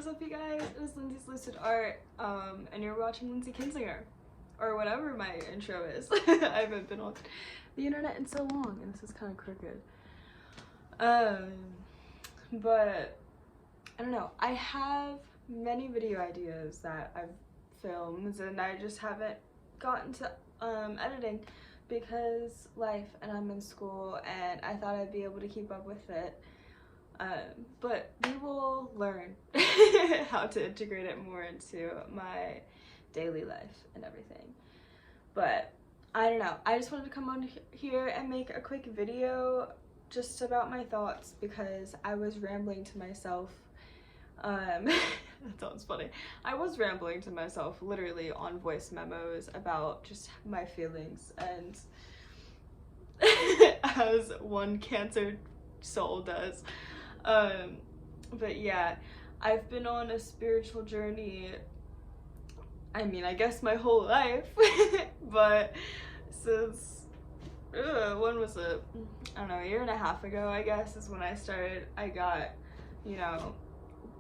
What's up, you guys? It is Lindsay's Lucid Art, and you're watching Lindsay Kinsinger, or whatever my intro is. I haven't been on the internet in so long, and this is kind of crooked. But I don't know. I have many video ideas that I've filmed, and I just haven't gotten to editing because life, and I'm in school, and I thought I'd be able to keep up with it. But we will learn how to integrate it more into my daily life and everything. But I don't know, I just wanted to come on here and make a quick video just about my thoughts because I was rambling to myself. That sounds funny. I was rambling to myself literally on voice memos about just my feelings, and as one Cancer soul does. But yeah, I've been on a spiritual journey, I mean, I guess my whole life, but since, when was it? I don't know, a year and a half ago, I guess, is when I started. I got, you know,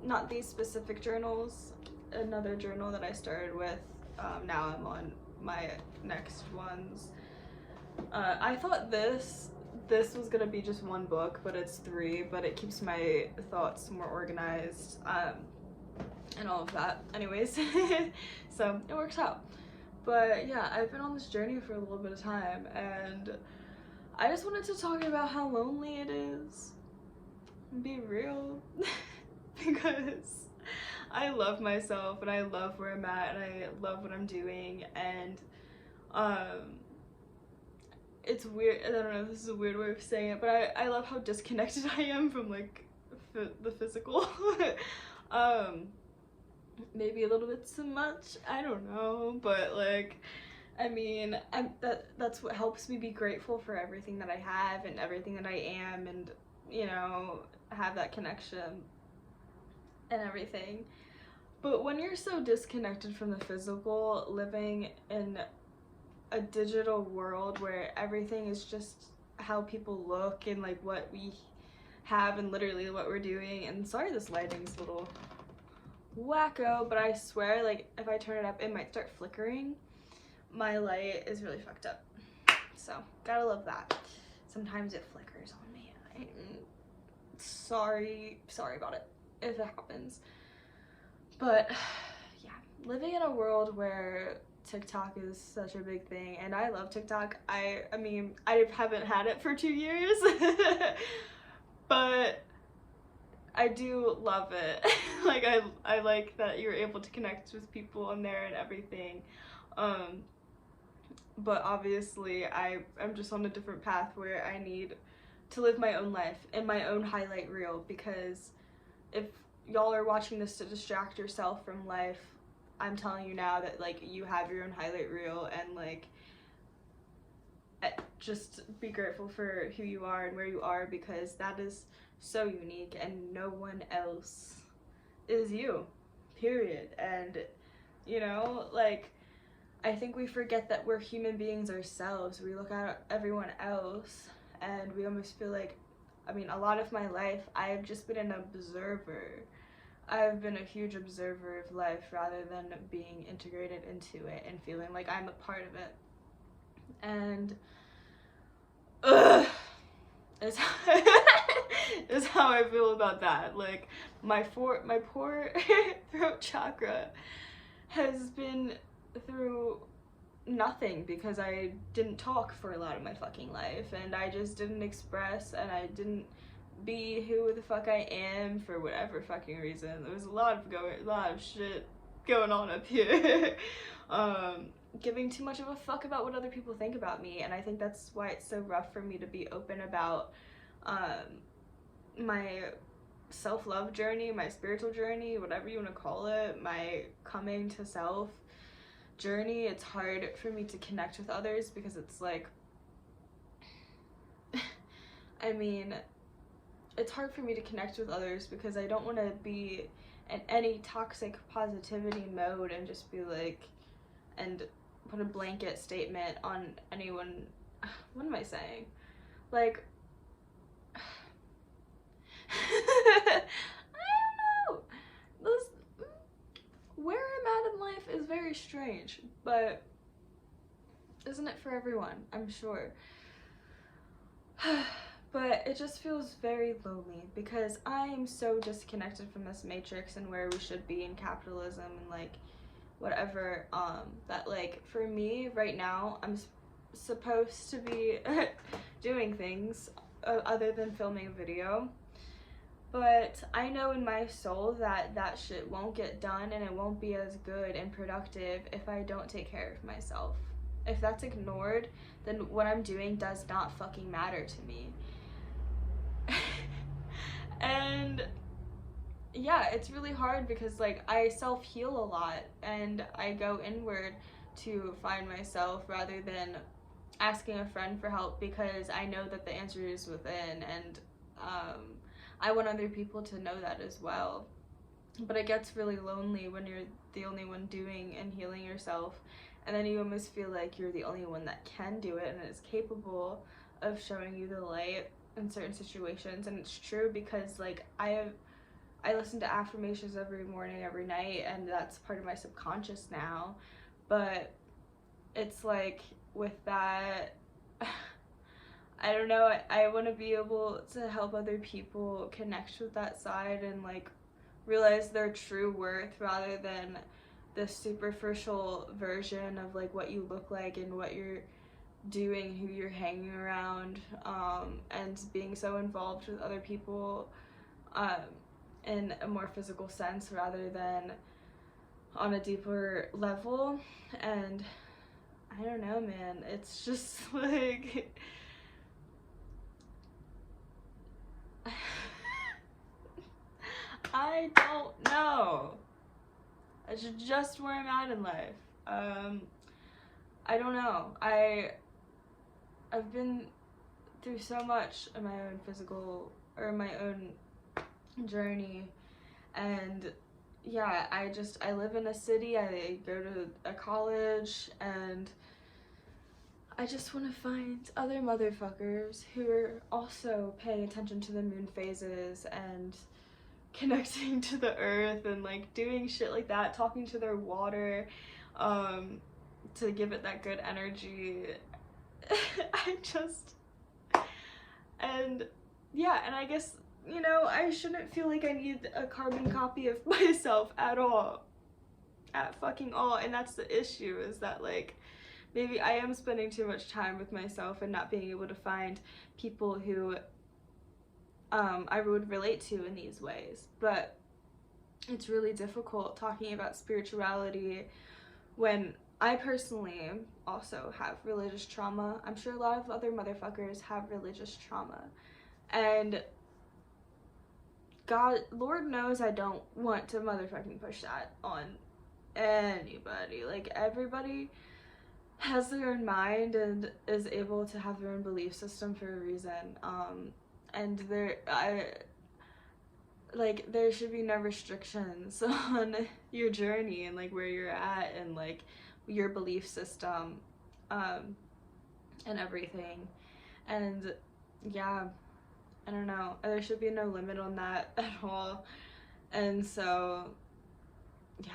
not these specific journals, another journal that I started with. Now I'm on my next ones. I thought this was gonna be just one book, but it's 3, but it keeps my thoughts more organized, and all of that anyways. So it works out. But yeah, I've been on this journey for a little bit of time, and I just wanted to talk about how lonely it is. Be real. Because I love myself, and I love where I'm at, and I love what I'm doing, and it's weird, I don't know, this is a weird way of saying it, but I love how disconnected I am from, like, the physical. Maybe a little bit too much, I don't know, but, like, I mean, that's what helps me be grateful for everything that I have and everything that I am, and, you know, have that connection and everything. But when you're so disconnected from the physical, living in a digital world where everything is just how people look and like what we have and literally what we're doing, and sorry this lighting's a little wacko, but I swear, like, if I turn it up it might start flickering. My light is really fucked up, so gotta love that. Sometimes it flickers on me. Sorry about it if it happens. But yeah, living in a world where TikTok is such a big thing, and I love TikTok. I mean, I haven't had it for 2 years, but I do love it. Like, I like that you're able to connect with people on there and everything. But obviously I'm just on a different path where I need to live my own life in my own highlight reel, because if y'all are watching this to distract yourself from life, I'm telling you now that, like, you have your own highlight reel, and, like, just be grateful for who you are and where you are, because that is so unique and no one else is you, period. And, you know, like, I think we forget that we're human beings ourselves. We look at everyone else and we almost feel like, I mean, a lot of my life I've just been an observer. I've been a huge observer of life rather than being integrated into it and feeling like I'm a part of it. And is how I feel about that. Like, my poor throat chakra has been through nothing because I didn't talk for a lot of my fucking life, and I just didn't express, and I didn't be who the fuck I am for whatever fucking reason. There was a lot of shit going on up here. Giving too much of a fuck about what other people think about me, and I think that's why it's so rough for me to be open about my self-love journey, my spiritual journey, whatever you want to call it, my coming to self journey. It's hard for me to connect with others because it's like, I mean, it's hard for me to connect with others because I don't want to be in any toxic positivity mode and just be like, and put a blanket statement on anyone. What am I saying? Like, I don't know. very strange, but isn't it for everyone? I'm sure. But it just feels very lonely because I am so disconnected from this matrix and where we should be in capitalism and like whatever, that like for me right now I'm supposed to be doing things other than filming a video, but I know in my soul that that shit won't get done and it won't be as good and productive if I don't take care of myself. If that's ignored, then what I'm doing does not fucking matter to me. And yeah, it's really hard because like I self-heal a lot and I go inward to find myself rather than asking a friend for help because I know that the answer is within, and I want other people to know that as well. But it gets really lonely when you're the only one doing and healing yourself, and then you almost feel like you're the only one that can do it and is capable of showing you the light in certain situations. And it's true because like I listen to affirmations every morning, every night, and that's part of my subconscious now. But it's like with that, I don't know, I want to be able to help other people connect with that side and like realize their true worth rather than the superficial version of like what you look like and what you're doing, who you're hanging around, and being so involved with other people in a more physical sense rather than on a deeper level. And I don't know, man, it's just like I don't know. It's just where I'm at in life. I don't know. I've been through so much in my own physical or my own journey, and yeah, I live in a city, I go to a college, and I just want to find other motherfuckers who are also paying attention to the moon phases and connecting to the earth and like doing shit like that, talking to their water, to give it that good energy. And yeah, and I guess, you know, I shouldn't feel like I need a carbon copy of myself at all. At fucking all. And that's the issue, is that like maybe I am spending too much time with myself and not being able to find people who I would relate to in these ways. But it's really difficult talking about spirituality when I personally also have religious trauma. I'm sure a lot of other motherfuckers have religious trauma. And God, Lord knows I don't want to motherfucking push that on anybody. Like, everybody has their own mind and is able to have their own belief system for a reason. And there should be no restrictions on your journey and like where you're at and like your belief system, and everything. And yeah, I don't know, there should be no limit on that at all. And so yeah,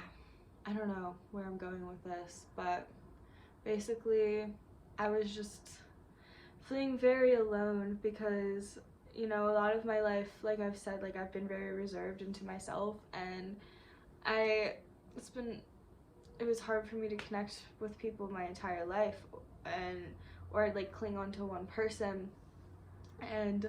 I don't know where I'm going with this, but basically I was just feeling very alone because, you know, a lot of my life, like I've said, like I've been very reserved into myself, and it was hard for me to connect with people my entire life, or like cling on to one person. And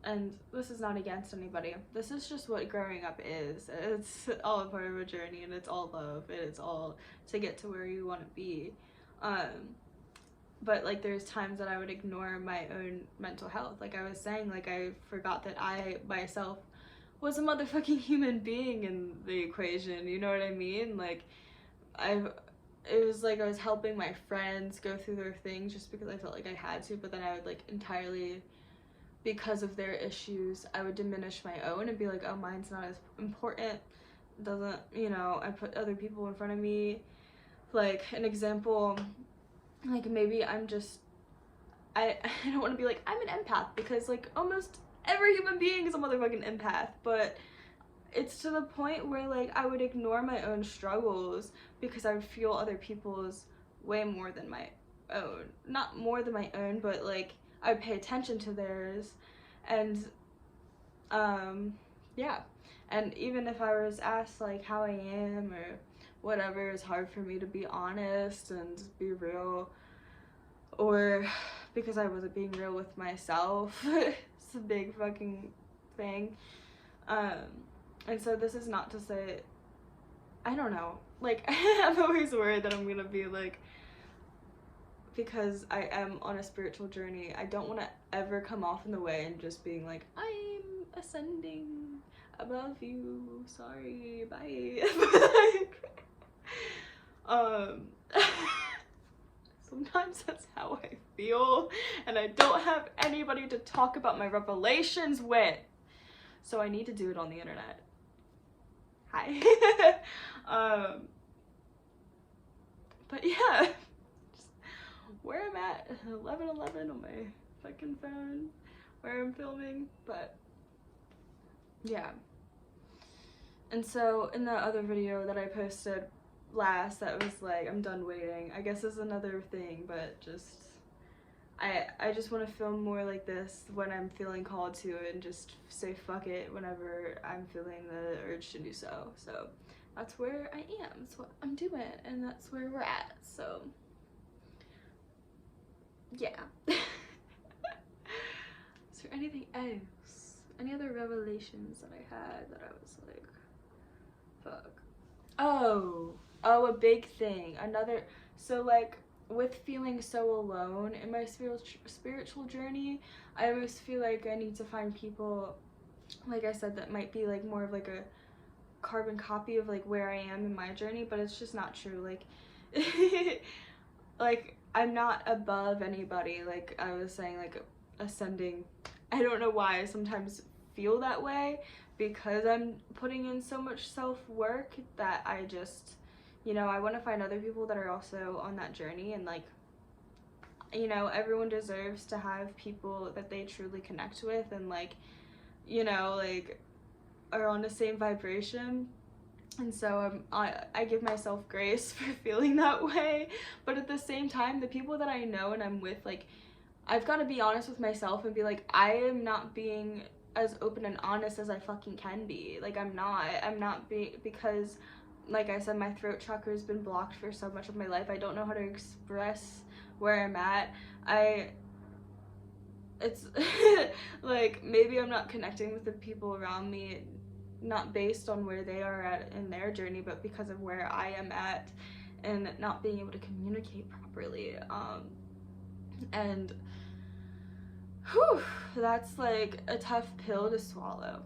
and this is not against anybody, this is just what growing up is. It's all a part of a journey, and it's all love, and it's all to get to where you want to be. But like there's times that I would ignore my own mental health. Like I was saying, like I forgot that I myself was a motherfucking human being in the equation, you know what I mean? Like it was like I was helping my friends go through their things just because I felt like I had to, but then I would like entirely, because of their issues, I would diminish my own and be like, oh, mine's not as important, doesn't, you know, I put other people in front of me. Like an example, like maybe I don't want to be like I'm an empath, because like almost every human being is a motherfucking empath, but it's to the point where like I would ignore my own struggles because I would feel other people's way more than my own. Not more than my own, but like I would pay attention to theirs. And yeah. And even if I was asked like how I am or whatever, it's hard for me to be honest and be real, or because I wasn't being real with myself. It's a big fucking thing. And so this is not to say, I don't know, like I'm always worried that I'm gonna be like, because I am on a spiritual journey, I don't want to ever come off in the way and just being like, I'm ascending above you, sorry, bye. Sometimes that's how I feel, and I don't have anybody to talk about my revelations with, so I need to do it on the internet. Hi. But yeah, just where I'm at, 11:11 on my fucking phone, where I'm filming, but yeah. And so in the other video that I posted last that was like, I'm done waiting, I guess is another thing, but just I just want to film more like this when I'm feeling called to, and just say fuck it whenever I'm feeling the urge to do so. So that's where I am, that's what I'm doing, and that's where we're at. So yeah. Is there anything else? Any other revelations that I had that I was like, fuck? Oh, a big thing. Another, so like with feeling so alone in my spiritual journey, I always feel like I need to find people, like I said, that might be like more of like a carbon copy of like where I am in my journey, but it's just not true. Like like I'm not above anybody, like I was saying, like ascending. I don't know why I sometimes feel that way, because I'm putting in so much self-work that I just, you know, I want to find other people that are also on that journey, and like, you know, everyone deserves to have people that they truly connect with and like, you know, like are on the same vibration. And so I give myself grace for feeling that way, but at the same time, the people that I know and I'm with, like, I've got to be honest with myself and be like, I am not being as open and honest as I fucking can be. Like, I'm not because like I said, my throat chakra has been blocked for so much of my life. I don't know how to express where I'm at. It's like, maybe I'm not connecting with the people around me, not based on where they are at in their journey, but because of where I am at and not being able to communicate properly. And whew, that's like a tough pill to swallow,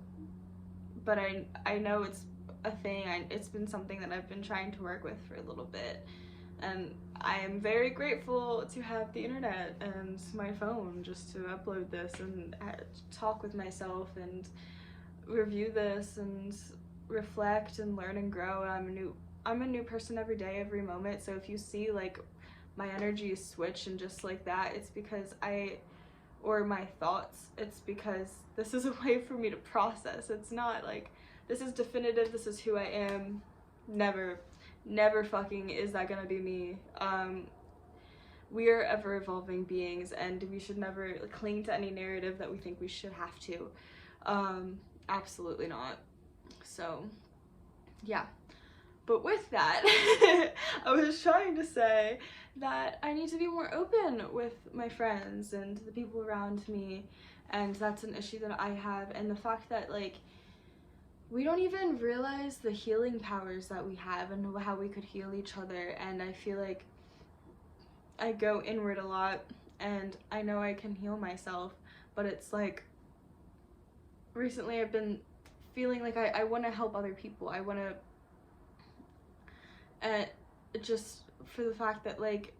but I know it's a thing. It's been something that I've been trying to work with for a little bit, and I am very grateful to have the internet and my phone just to upload this and talk with myself and review this and reflect and learn and grow. I'm a new person every day, every moment. So if you see like my energy switch and just like that, it's because or my thoughts, it's because this is a way for me to process. It's not like this is definitive, this is who I am. Never fucking is that gonna be me. We are ever evolving beings, and we should never cling to any narrative that we think we should have to. Absolutely not. So yeah, but with that, I was trying to say that I need to be more open with my friends and the people around me, and that's an issue that I have. And the fact that like we don't even realize the healing powers that we have and how we could heal each other. And I feel like I go inward a lot, and I know I can heal myself, but it's like recently I've been feeling like I want to help other people. I want to just for the fact that like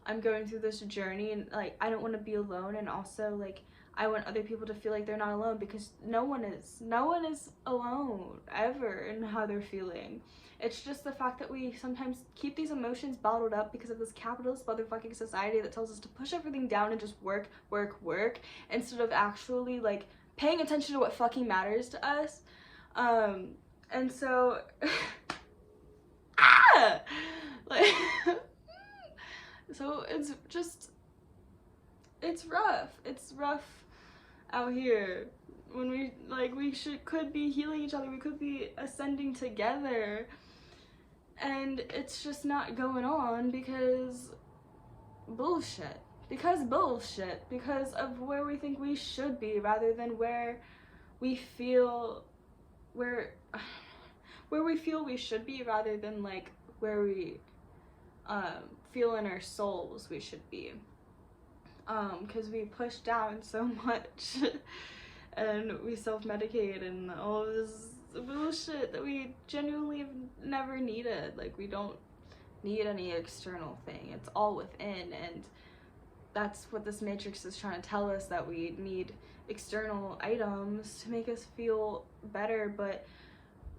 I'm going through this journey, and like I don't want to be alone, and also like I want other people to feel like they're not alone, because no one is alone ever in how they're feeling. It's just the fact that we sometimes keep these emotions bottled up because of this capitalist motherfucking society that tells us to push everything down and just work instead of actually like paying attention to what fucking matters to us. And so, ah! Like, so it's just, it's rough. It's rough out here. When we, like, could be healing each other, we could be ascending together. And it's just not going on because bullshit. Because of where we think we should be rather than where we feel where we feel we should be, rather than like where we feel in our souls we should be. Because we push down so much and we self-medicate and all of this bullshit that we genuinely have never needed. Like, we don't need any external thing. It's all within, and that's what this matrix is trying to tell us, that we need external items to make us feel better. But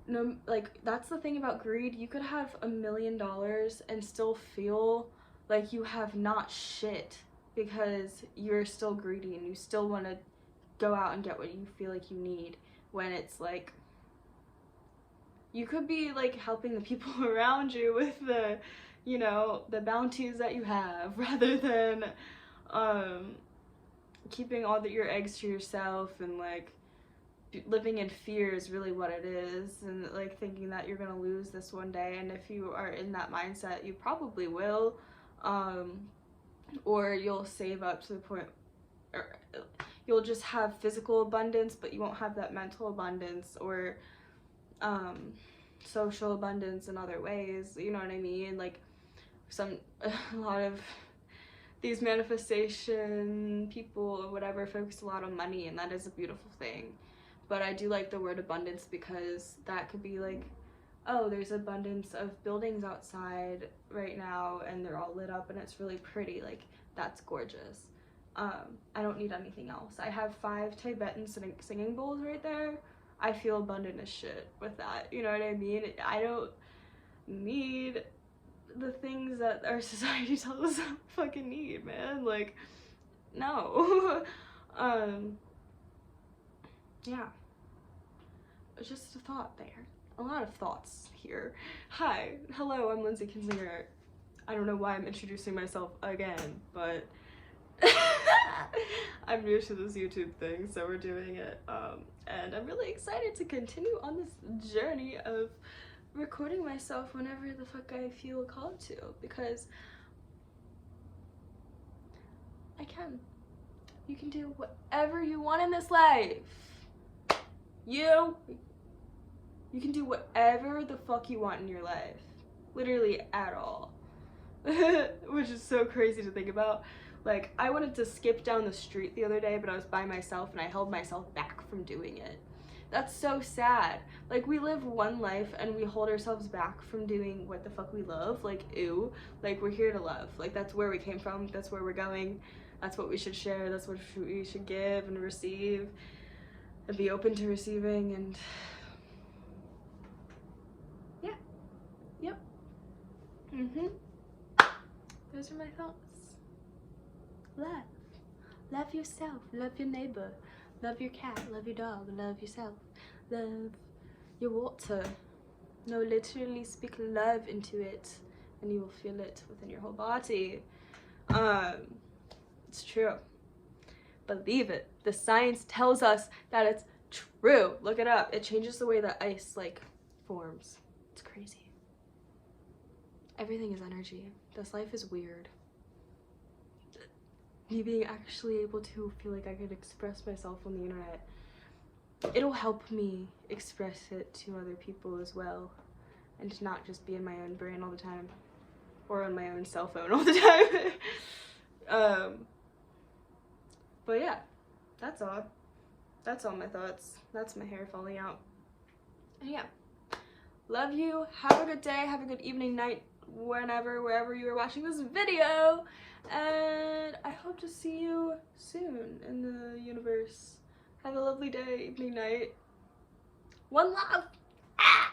no, like, that's the thing about greed. You could have $1 million and still feel like you have not shit because you're still greedy and you still want to go out and get what you feel like you need, when it's like you could be like helping the people around you with the, you know, the bounties that you have, rather than keeping all your eggs to yourself and like living in fear is really what it is, and like thinking that you're gonna lose this one day. And if you are in that mindset, you probably will, or you'll save up to the point, or you'll just have physical abundance but you won't have that mental abundance or social abundance in other ways, you know what I mean? Like, a lot of these manifestation people or whatever focus a lot on money, and that is a beautiful thing. But I do like the word abundance, because that could be like, oh, there's abundance of buildings outside right now and they're all lit up and it's really pretty. Like, that's gorgeous. I don't need anything else. I have 5 Tibetan singing bowls right there. I feel abundant as shit with that. You know what I mean? I don't need the things that our society tells us I fucking need, man. Like, no. Yeah. It's just a thought there. A lot of thoughts here. Hi. Hello, I'm Lindsay Kinsinger. I don't know why I'm introducing myself again, but I'm new to this YouTube thing, so we're doing it. And I'm really excited to continue on this journey of recording myself whenever the fuck I feel called to, because I can. You can do whatever you want in this life. You can do whatever the fuck you want in your life. Literally at all. Which is so crazy to think about. Like, I wanted to skip down the street the other day, but I was by myself and I held myself back from doing it. That's so sad. Like, we live one life and we hold ourselves back from doing what the fuck we love. Like, ew. Like, we're here to love. Like, that's where we came from. That's where we're going. That's what we should share. That's what we should give and receive and be open to receiving. And yeah. Yep. Those are my thoughts. Love. Love yourself. Love your neighbor. Love your cat. Love your dog. Love yourself. Love your water. No, literally speak love into it and you will feel it within your whole body. It's true. Believe it. The science tells us that it's true. Look it up. It changes the way that ice like forms. It's crazy. Everything is energy. This life is weird. Me being actually able to feel like I could express myself on the internet, it'll help me express it to other people as well, and to not just be in my own brain all the time or on my own cell phone all the time. But yeah, that's all my thoughts. That's my hair falling out. And yeah, love you. Have a good day, have a good evening, night, wherever you are watching this video, and I hope to see you soon in the universe. Have a lovely day, evening, night. One love. Ah!